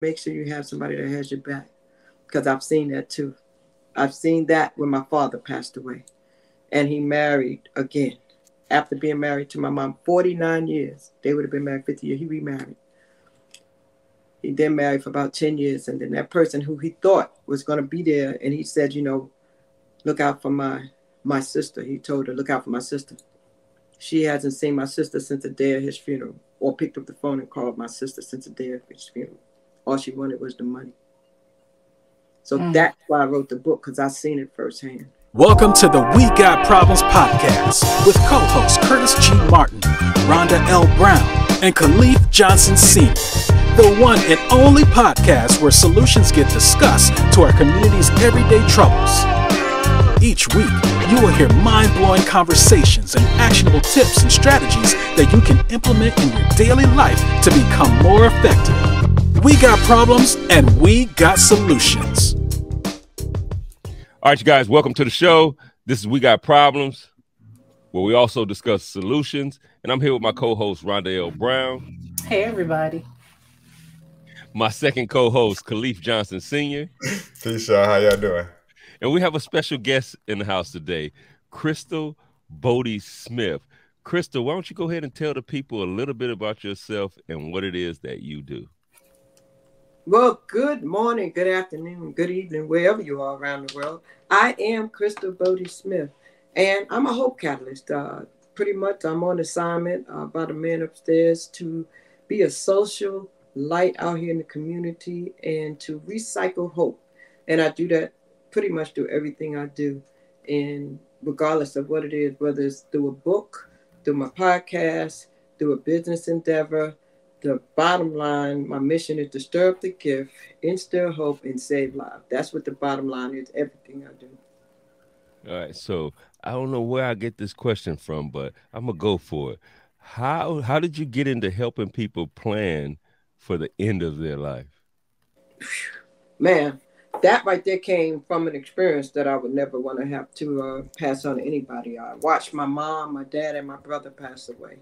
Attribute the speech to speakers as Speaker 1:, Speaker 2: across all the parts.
Speaker 1: make sure you have somebody that has your back, because I've seen that too. I've seen that when my father passed away and he married again. After being married to my mom 49 years, they would have been married 50 years. He remarried. He then married for about 10 years. And then that person who he thought was going to be there, and he said, look out for my sister. He told her, look out for my sister. She hasn't seen my sister since the day of his funeral, or picked up the phone and called my sister since the day of his funeral. All she wanted was the money. So that's why I wrote the book, because I seen it firsthand.
Speaker 2: Welcome to the We Got Problems podcast with co-hosts Curtis G. Martin, Rhonda L. Brown, and Khalif Johnson Sr., the one and only podcast where solutions get discussed to our community's everyday troubles. Each week, you will hear mind-blowing conversations and actionable tips and strategies that you can implement in your daily life to become more effective. We got problems and we got solutions.
Speaker 3: All right, you guys, welcome to the show. This is We Got Problems, where we also discuss solutions. And I'm here with my co-host, Rhonda L. Brown.
Speaker 4: Hey, everybody.
Speaker 3: My second co-host, Khalif Johnson Sr.
Speaker 5: Peace, y'all. How y'all doing?
Speaker 3: And we have a special guest in the house today, Crystal Bodie-Smith. Crystal, why don't you go ahead and tell the people a little bit about yourself and what it is that you do?
Speaker 1: Well, good morning, good afternoon, good evening, wherever you are around the world. I am Crystal Bodie-Smith, and I'm a hope catalyst. Pretty much I'm on assignment by the man upstairs to be a social light out here in the community and to recycle hope. And I do that pretty much through everything I do, and regardless of what it is, whether it's through a book, through my podcast, through a business endeavor. The bottom line, my mission is to stir up the gift, instill hope, and save lives. That's what the bottom line is, everything I do.
Speaker 3: All right, so I don't know where I get this question from, but I'm going to go for it. How did you get into helping people plan for the end of their life?
Speaker 1: Man, that right there came from an experience that I would never want to have to pass on to anybody. I watched my mom, my dad, and my brother pass away.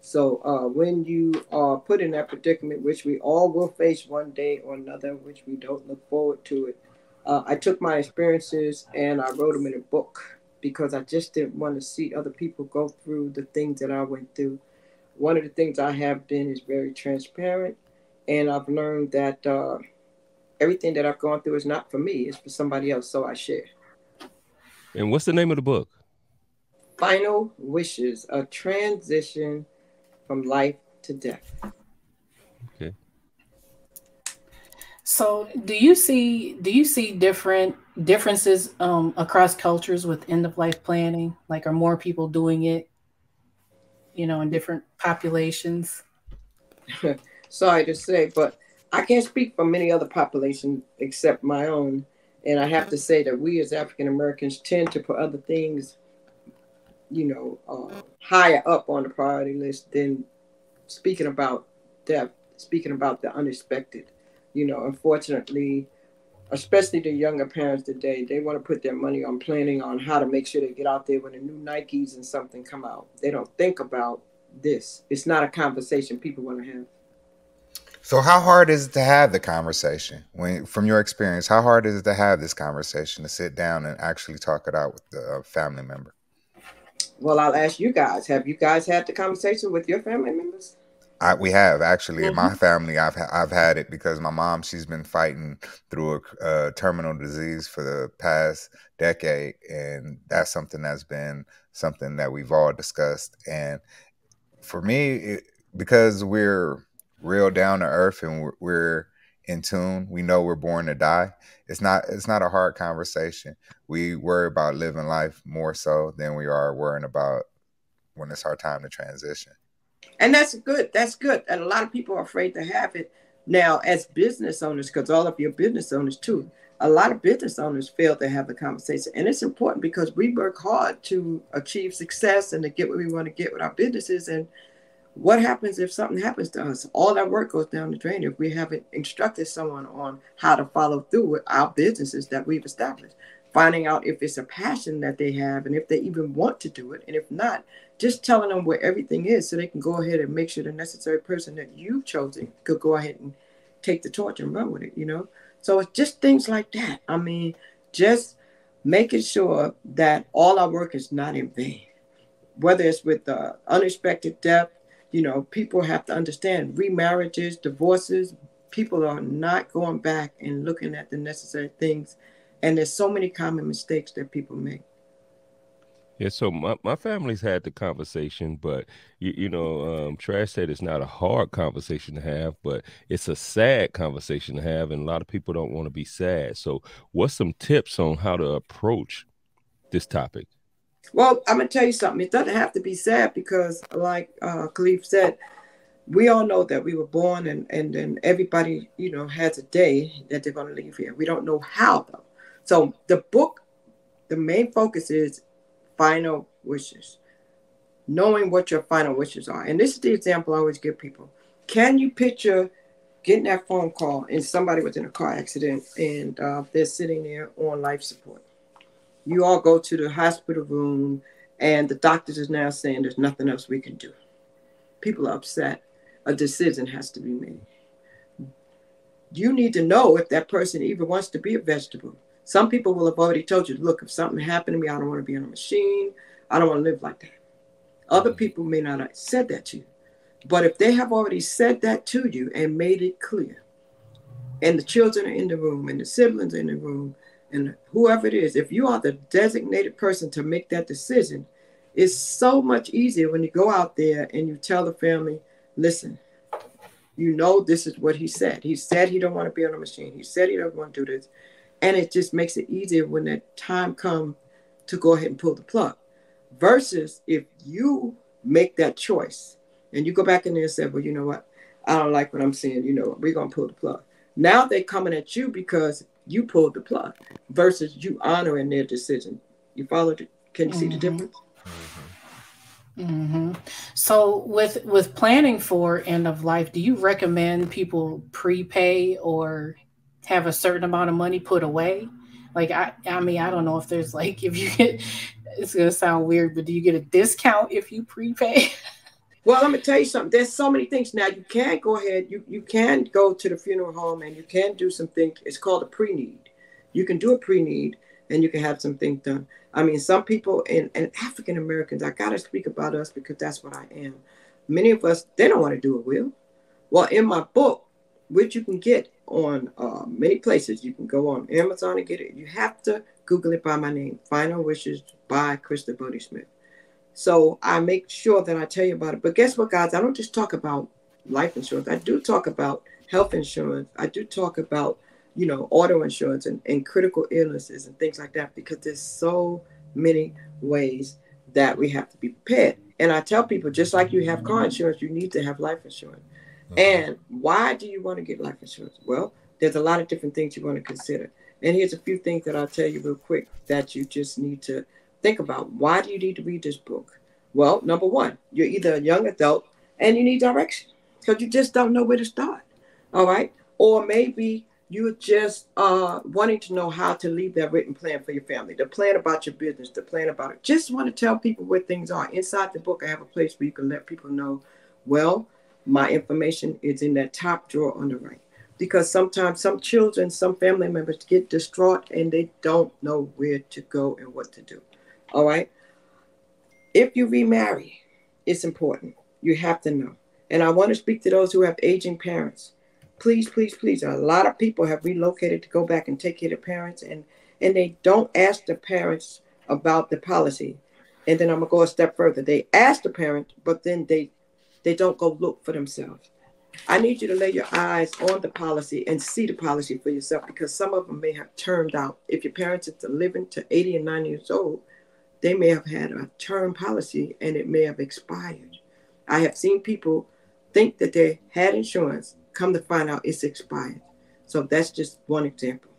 Speaker 1: So when you are put in that predicament, which we all will face one day or another, which we don't look forward to it, I took my experiences and I wrote them in a book because I just didn't want to see other people go through the things that I went through. One of the things I have been is very transparent, and I've learned that everything that I've gone through is not for me, it's for somebody else, so I share.
Speaker 3: And what's the name of the book?
Speaker 1: Final Wishes, a transition from life to death.
Speaker 3: Okay.
Speaker 4: So do you see differences across cultures with end of life planning? Like, are more people doing it, in different populations?
Speaker 1: Sorry to say, but I can't speak for many other populations except my own. And I have to say that we as African Americans tend to put other things higher up on the priority list than speaking about death, speaking about the unexpected. Unfortunately, especially the younger parents today, they want to put their money on planning on how to make sure they get out there when the new Nikes and something come out. They don't think about this. It's not a conversation people want to have.
Speaker 5: So how hard is it to have the conversation? From your experience, how hard is it to have this conversation, to sit down and actually talk it out with the family member?
Speaker 1: Well, I'll ask you guys. Have you guys had the conversation with your family members?
Speaker 5: We have actually. In my family, I've had it because my mom, she's been fighting through a terminal disease for the past decade, and that's something that we've all discussed. And for me, because we're real down to earth and we're in tune, we know we're born to die. It's not a hard conversation. We worry about living life more so than we are worrying about when it's our time to transition.
Speaker 1: And that's good. That's good. And a lot of people are afraid to have it. Now, as business owners, because all of you are business owners too, a lot of business owners fail to have the conversation. And it's important because we work hard to achieve success and to get what we want to get with our businesses. And what happens if something happens to us? All that work goes down the drain if we haven't instructed someone on how to follow through with our businesses that we've established. Finding out if it's a passion that they have and if they even want to do it. And if not, just telling them where everything is so they can go ahead and make sure the necessary person that you've chosen could go ahead and take the torch and run with it, you know? So it's just things like that. I mean, just making sure that all our work is not in vain, whether it's with unexpected death. You know, people have to understand remarriages, divorces, people are not going back and looking at the necessary things. And there's so many common mistakes that people make.
Speaker 3: Yeah, so my family's had the conversation, but Trash said it's not a hard conversation to have, but it's a sad conversation to have, and a lot of people don't want to be sad. So, what's some tips on how to approach this topic?
Speaker 1: Well, I'm going to tell you something. It doesn't have to be sad because, like Khalif said, we all know that we were born and then everybody, you know, has a day that they're going to leave here. We don't know how, though. So the book, the main focus is final wishes, knowing what your final wishes are. And this is the example I always give people. Can you picture getting that phone call and somebody was in a car accident and they're sitting there on life support? You all go to the hospital room and the doctors is now saying there's nothing else we can do. People are upset. A decision has to be made. You need to know if that person even wants to be a vegetable. Some people will have already told you, look, if something happened to me, I don't want to be on a machine. I don't want to live like that. Other people may not have said that to you. But if they have already said that to you and made it clear, and the children are in the room and the siblings are in the room, and whoever it is, if you are the designated person to make that decision, it's so much easier when you go out there and you tell the family, listen, you know this is what he said. He said he don't want to be on a machine. He said he don't want to do this. And it just makes it easier when that time comes to go ahead and pull the plug. Versus if you make that choice and you go back in there and say, well, you know what? I don't like what I'm seeing. You know, we're going to pull the plug. Now they're coming at you because you pulled the plug versus you honoring their decision. You follow? Can you see the difference?
Speaker 4: Mm-hmm. So with planning for end of life, do you recommend people prepay or have a certain amount of money put away? Like, I mean, I don't know if there's like, if you get, it's going to sound weird, but do you get a discount if you prepay?
Speaker 1: Well, let me tell you something. There's so many things. Now, you can go ahead. You can go to the funeral home and you can do some things. It's called a pre-need. You can do a pre-need and you can have some things done. I mean, some people and African Americans, I got to speak about us because that's what I am. Many of us, they don't want to do a will. Well, in my book, which you can get on many places, you can go on Amazon and get it. You have to Google it by my name, Final Wishes by Crystal Bodie-Smith. So I make sure that I tell you about it. But guess what, guys? I don't just talk about life insurance. I do talk about health insurance. I do talk about, you know, auto insurance and critical illnesses and things like that, because there's so many ways that we have to be prepared. And I tell people, just like you have car insurance, you need to have life insurance. And why do you want to get life insurance? Well, there's a lot of different things you want to consider. And here's a few things that I'll tell you real quick that you just need to think about. Why do you need to read this book? Well, number one, you're either a young adult and you need direction because you just don't know where to start. All right. Or maybe you're just wanting to know how to leave that written plan for your family, the plan about your business, the plan about it. Just want to tell people where things are. Inside the book, I have a place where you can let people know, well, my information is in that top drawer on the right. Because sometimes some children, some family members get distraught and they don't know where to go and what to do. All right. If you remarry, it's important. You have to know. And I want to speak to those who have aging parents. Please, please, please. A lot of people have relocated to go back and take care of their parents, and they don't ask the parents about the policy. And then I'm going to go a step further. They ask the parent, but then they don't go look for themselves. I need you to lay your eyes on the policy and see the policy for yourself, because some of them may have turned out. If your parents are living to 80 and 90 years old, they may have had a term policy and it may have expired. I have seen people think that they had insurance, come to find out it's expired. So that's just one example.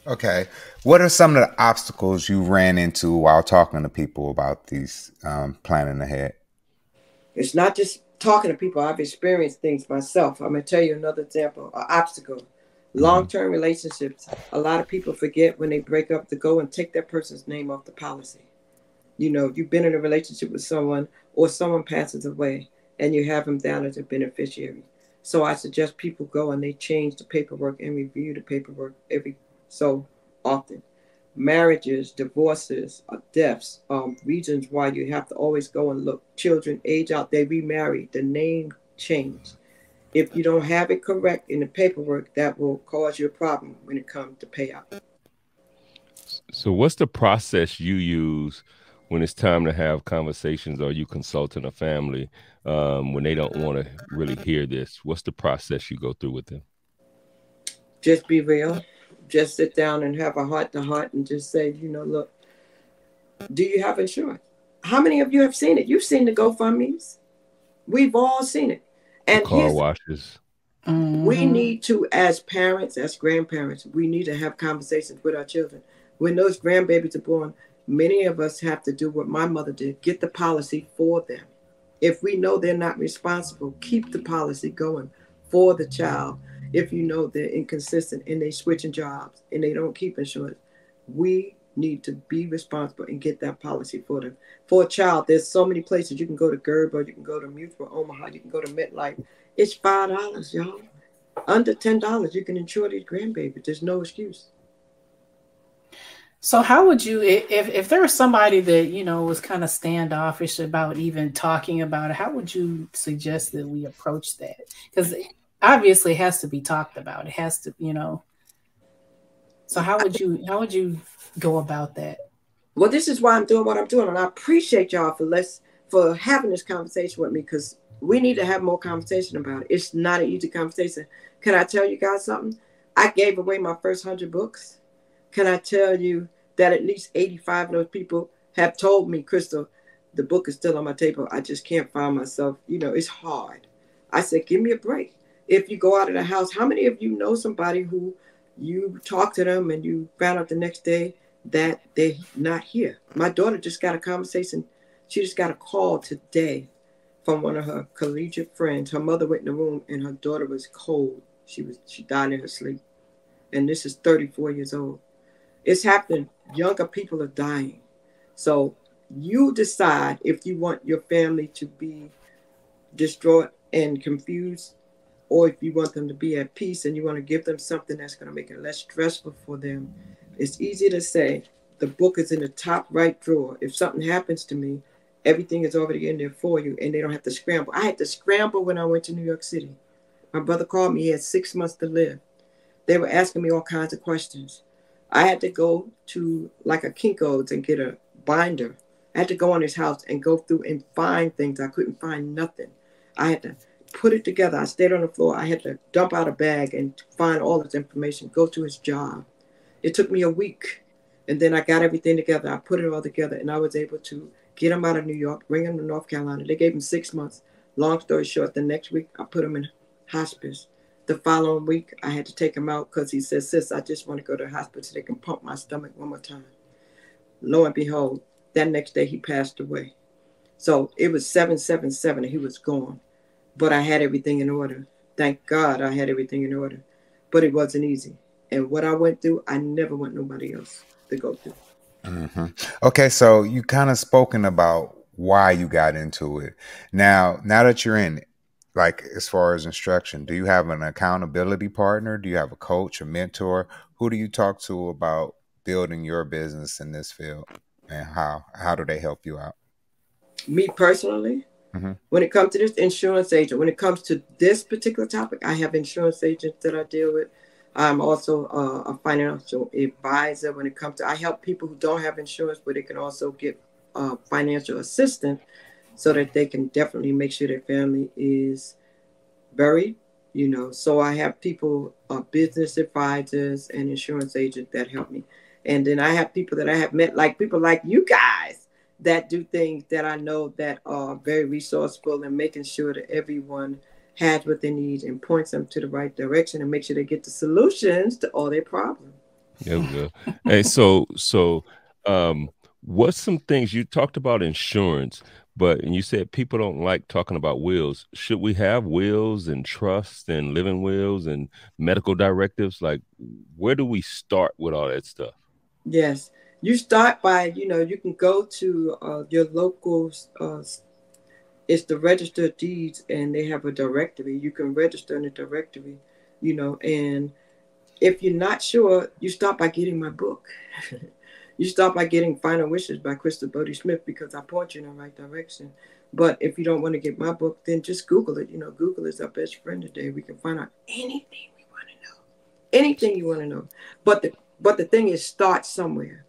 Speaker 5: Okay. What are some of the obstacles you ran into while talking to people about these planning ahead?
Speaker 1: It's not just talking to people. I've experienced things myself. I'm going to tell you another example, an obstacle. Long-term relationships. A lot of people forget when they break up to go and take that person's name off the policy. You know, you've been in a relationship with someone or someone passes away and you have them down as a beneficiary. So I suggest people go and they change the paperwork and review the paperwork every so often. Marriages, divorces, deaths, reasons why you have to always go and look. Children age out, they remarry, the name change. If you don't have it correct in the paperwork, that will cause you a problem when it comes to payout.
Speaker 3: So what's the process you use when it's time to have conversations, or you consulting a family when they don't want to really hear this? What's the process you go through with them?
Speaker 1: Just be real. Just sit down and have a heart to heart and just say, look, do you have insurance? How many of you have seen it? You've seen the GoFundMe's. We've all seen it.
Speaker 3: The
Speaker 1: And
Speaker 3: car washes.
Speaker 1: we need to, as parents, as grandparents, we need to have conversations with our children. When those grandbabies are born, many of us have to do what my mother did, get the policy for them. If we know they're not responsible, keep the policy going for the child. If you know they're inconsistent and they switching jobs and they don't keep insurance, we need to be responsible and get that policy for them. For a child, there's so many places. You can go to Gerber, you can go to Mutual Omaha, you can go to MetLife. It's $5, y'all. Under $10, you can insure these grandbabies. There's no excuse.
Speaker 4: So how would you, if there was somebody that, was kind of standoffish about even talking about it, how would you suggest that we approach that? Because obviously it has to be talked about. It has to, So how would you go about that?
Speaker 1: Well, this is why I'm doing what I'm doing. And I appreciate y'all for having this conversation with me, because we need to have more conversation about it. It's not an easy conversation. Can I tell you guys something? I gave away my first 100 books. Can I tell you that at least 85 of those people have told me, Crystal, the book is still on my table. I just can't find myself. It's hard. I said, give me a break. If you go out of the house, how many of you know somebody who you talk to them and you found out the next day that they're not here? My daughter just got a conversation. She just got a call today from one of her collegiate friends. Her mother went in the room and her daughter was cold. She died in her sleep. And this is 34 years old. It's happening. Younger people are dying. So you decide if you want your family to be distraught and confused, or if you want them to be at peace and you want to give them something that's going to make it less stressful for them. It's easy to say, the book is in the top right drawer. If something happens to me, everything is already in there for you and they don't have to scramble. I had to scramble when I went to New York City. My brother called me. He had 6 months to live. They were asking me all kinds of questions. I had to go to like a Kinko's and get a binder. I had to go in his house and go through and find things. I couldn't find nothing. I had to put it together. I stayed on the floor. I had to dump out a bag and find all this information, go to his job. It took me a week. And then I got everything together. I put it all together and I was able to get him out of New York, bring him to North Carolina. They gave him 6 months. Long story short, the next week I put him in hospice. The following week, I had to take him out because he said, sis, I just want to go to the hospital so they can pump my stomach one more time. Lo and behold, that next day he passed away. So it was 7/7/7 and he was gone. But I had everything in order. Thank God I had everything in order. But it wasn't easy. And what I went through, I never want nobody else to go through.
Speaker 5: Mm-hmm. Okay, so you kind of spoken about why you got into it. Now that you're in it, like as far as instruction, do you have an accountability partner? Do you have a coach, a mentor? Who do you talk to about building your business in this field? And how do they help you out?
Speaker 1: Me personally, when it comes to this, insurance agent. When it comes to this particular topic, I have insurance agents that I deal with. I'm also a financial advisor when it comes to, I help people who don't have insurance, but they can also get financial assistance so that they can definitely make sure their family is buried, So I have people, business advisors and insurance agents that help me. And then I have people that I have met, like people like you guys that do things that I know that are very resourceful and making sure that everyone has what they need and points them to the right direction and make sure they get the solutions to all their problems.
Speaker 3: There we go. Hey, so what's some things you talked about insurance, and you said people don't like talking about wills. Should we have wills and trusts and living wills and medical directives? Like, where do we start with all that stuff?
Speaker 1: Yes. You start by, you can go to your local It's the register of deeds, and they have a directory. You can register in the directory, and if you're not sure, you start by getting my book. You start by getting Final Wishes by Crystal Bodie-Smith, because I point you in the right direction. But if you don't want to get my book, then just Google it. Google is our best friend today. We can find out anything we want to know. Anything you want to know. But the thing is, start somewhere.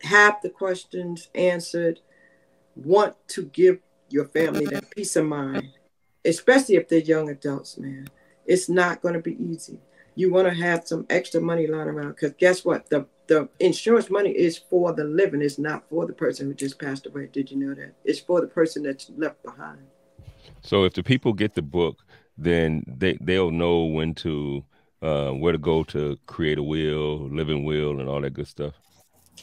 Speaker 1: Have the questions answered. Want to give your family that peace of mind, especially if they're young adults, man. It's not going to be easy. You want to have some extra money lying around, because guess what? The insurance money is for the living. It's not for the person who just passed away. Did you know that? It's for the person that's left behind.
Speaker 3: So if the people get the book, then they'll know when to where to go to create a will, living will, and all that good stuff.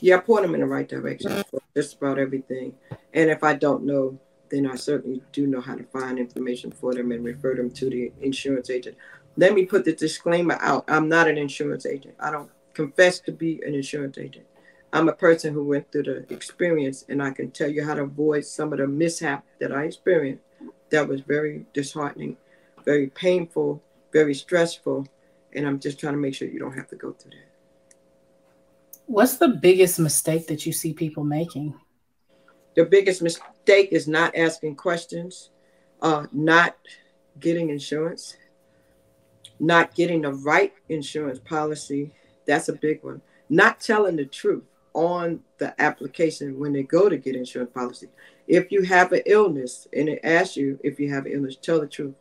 Speaker 1: Yeah, I point them in the right direction for just about everything. And if I don't know, then I certainly do know how to find information for them and refer them to the insurance agent. Let me put the disclaimer out. I'm not an insurance agent. I don't confess to be an insurance agent. I'm a person who went through the experience, and I can tell you how to avoid some of the mishap that I experienced. That was very disheartening, very painful, very stressful. And I'm just trying to make sure you don't have to go through that.
Speaker 4: What's the biggest mistake that you see people making?
Speaker 1: The biggest mistake is not asking questions, not getting insurance, not getting the right insurance policy. That's a big one. Not telling the truth on the application when they go to get insurance policy. If you have an illness and it asks you if you have an illness, tell the truth.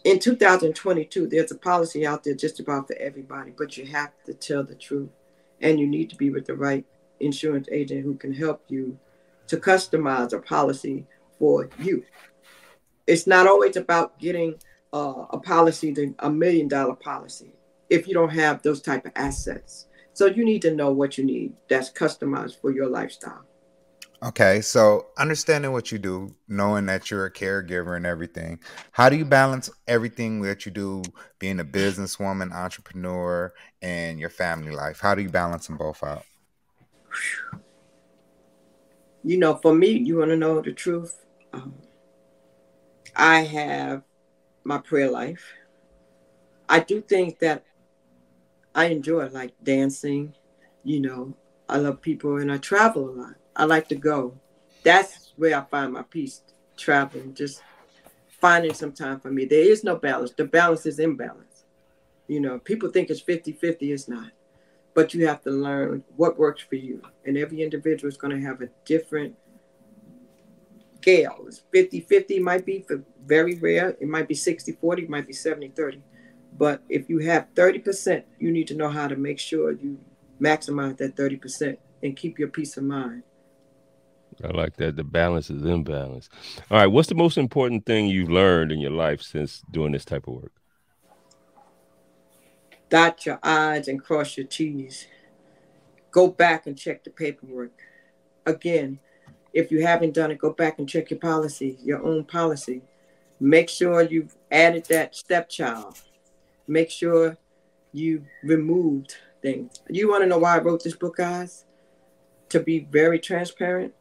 Speaker 1: In 2022, there's a policy out there just about for everybody, but you have to tell the truth. And you need to be with the right insurance agent who can help you to customize a policy for you. It's not always about getting a policy, $1 million policy, if you don't have those type of assets. So you need to know what you need that's customized for your lifestyle.
Speaker 5: Okay, so understanding what you do, knowing that you're a caregiver and everything, how do you balance everything that you do, being a businesswoman, entrepreneur, and your family life? How do you balance them both out?
Speaker 1: For me, you want to know the truth? I have my prayer life. I do things that I enjoy, like dancing. I love people, and I travel a lot. I like to go. That's where I find my peace, traveling, just finding some time for me. There is no balance. The balance is imbalance. People think it's 50-50. It's not. But you have to learn what works for you. And every individual is going to have a different scale. It's 50-50 might be for very rare. It might be 60-40, it might be 70-30. But if you have 30%, you need to know how to make sure you maximize that 30% and keep your peace of mind.
Speaker 3: I like that. The balance is imbalance. All right. What's the most important thing you've learned in your life since doing this type of work?
Speaker 1: Dot your I's and cross your T's. Go back and check the paperwork. Again, if you haven't done it, go back and check your policy, your own policy. Make sure you've added that stepchild. Make sure you removed things. You want to know why I wrote this book, guys? To be very transparent.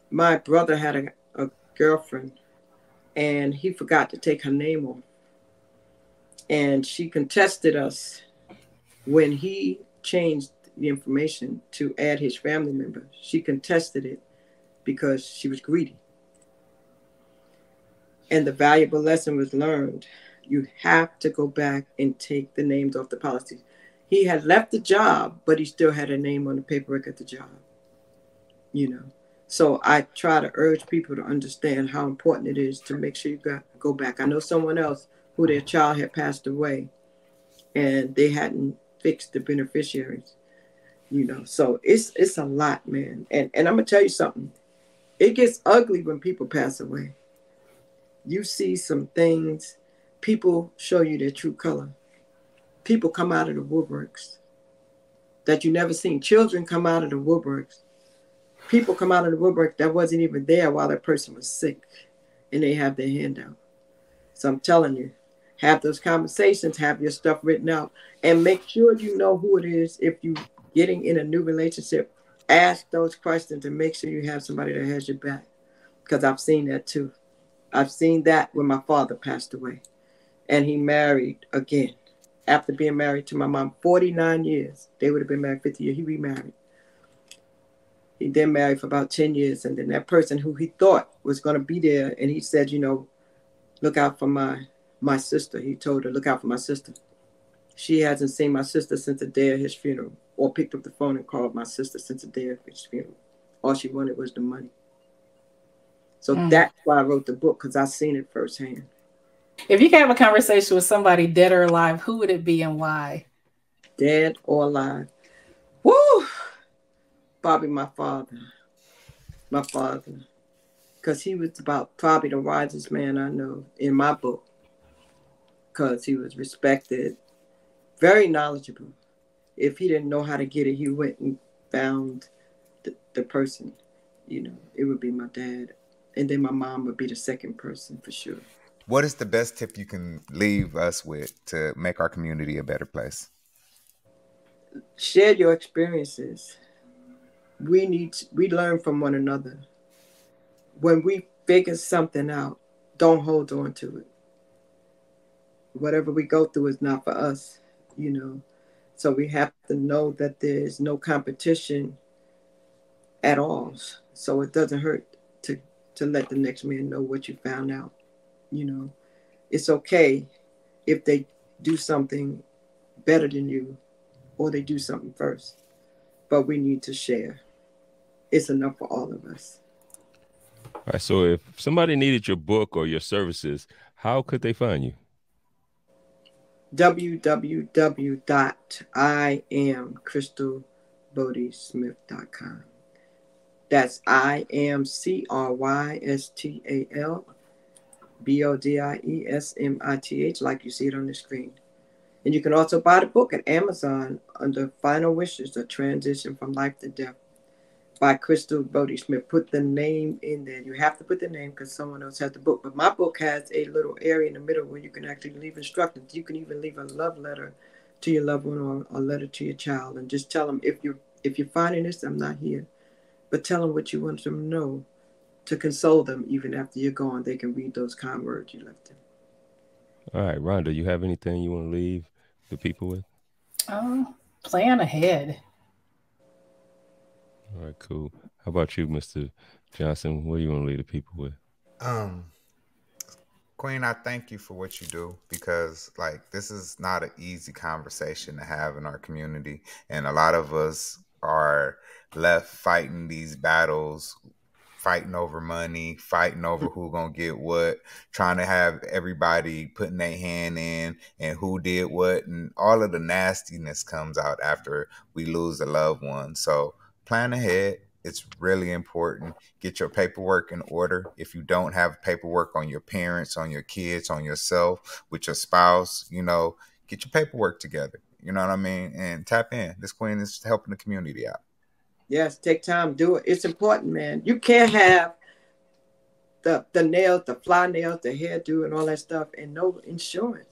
Speaker 1: My brother had a girlfriend, and he forgot to take her name off. And she contested us when he changed the information to add his family member. She contested it because she was greedy. And the valuable lesson was learned. You have to go back and take the names off the policy. He had left the job, but he still had a name on the paperwork at the job. So I try to urge people to understand how important it is to make sure you go back. I know someone else who their child had passed away, and they hadn't fixed the beneficiaries. So it's a lot, man. And I'm gonna tell you something. It gets ugly when people pass away. You see some things. People show you their true color. People come out of the woodworks that you never seen. Children come out of the woodworks. People come out of the woodwork that wasn't even there while that person was sick, and they have their hand out. So I'm telling you, have those conversations, have your stuff written out, and make sure you know who it is. If you're getting in a new relationship, ask those questions and make sure you have somebody that has your back. because I've seen that too. I've seen that when my father passed away. And he married again. After being married to my mom 49 years. They would have been married 50 years. He remarried. He then married for about 10 years. And then that person who he thought was going to be there, and he said, you know, look out for my sister. He told her, look out for my sister. She hasn't seen my sister since the day of his funeral, or picked up the phone and called my sister since the day of his funeral. All she wanted was the money. So that's why I wrote the book, because I seen it firsthand.
Speaker 4: If you could have a conversation with somebody dead or alive, who would it be and why?
Speaker 1: Dead or alive? Woo! Probably my father. My father. Because he was about probably the wisest man I know in my book. Because he was respected, very knowledgeable. If he didn't know how to get it, he went and found the person. You know, it would be my dad. And then my mom would be the second person for sure.
Speaker 5: What is the best tip you can leave us with to make our community a better place?
Speaker 1: Share your experiences. We learn from one another. When we figure something out, don't hold on to it. Whatever we go through is not for us, you know. So we have to know that there's no competition at all. So it doesn't hurt to let the next man know what you found out. You know, it's okay if they do something better than you or they do something first, but we need to share. It's enough for all of us.
Speaker 3: All right. So if somebody needed your book or your services, how could they find you?
Speaker 1: www.IamCrystalBodie-Smith.com. That's IamCrystalBodie-Smith, like you see it on the screen. And you can also buy the book at Amazon under Final Wishes, A Transition from Life to Death by Crystal Bodie-Smith. Put the name in there. You have to put the name because someone else has the book. But my book has a little area in the middle where you can actually leave instructions. You can even leave a love letter to your loved one or a letter to your child. And just tell them, if you're finding this, I'm not here. But tell them what you want them to know to console them even after you're gone. They can read those kind words you left them.
Speaker 3: All right, Rhonda, you have anything you want to leave the people with?
Speaker 4: Plan ahead.
Speaker 3: All right, cool. How about you, Mr. Johnson? What do you want to leave the people with?
Speaker 5: Queen, I thank you for what you do, because like this is not an easy conversation to have in our community. And a lot of us are left fighting these battles, fighting over money, fighting over who gonna get what, trying to have everybody putting their hand in and who did what, and all of the nastiness comes out after we lose a loved one. So plan ahead. It's really important. Get your paperwork in order. If you don't have paperwork on your parents, on your kids, on yourself, with your spouse, you know, get your paperwork together. You know what I mean? And tap in. This queen is helping the community out.
Speaker 1: Yes, take time, do it. It's important, man. You can't have the nails, the fly nails, the hairdo, and all that stuff, and no insurance.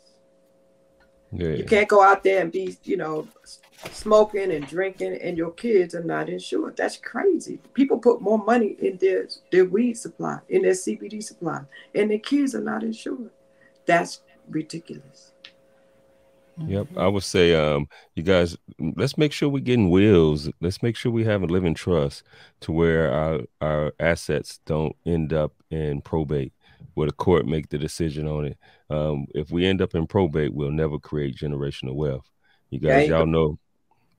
Speaker 1: Yeah. You can't go out there and be, you know, smoking and drinking, and your kids are not insured. That's crazy. People put more money in their weed supply, in their CBD supply, and their kids are not insured. That's ridiculous.
Speaker 3: Yep, I would say, you guys, let's make sure we're getting wills. Let's make sure we have a living trust to where our assets don't end up in probate, where the court make the decision on it. If we end up in probate, we'll never create generational wealth. You guys, y'all know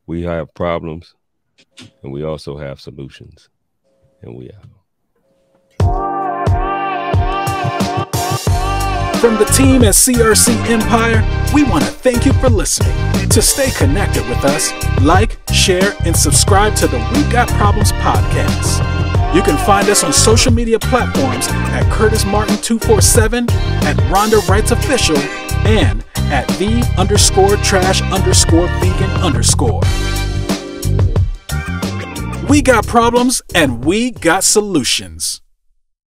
Speaker 3: we have problems, and we also have solutions, and we out.
Speaker 2: From the team at CRC Empire, we want to thank you for listening. To stay connected with us, like, share, and subscribe to the We Got Problems podcast. You can find us on social media platforms at Curtis Martin 247, at Rhonda Wrights Official, and at the_trash_vegan_. We got problems and we got solutions.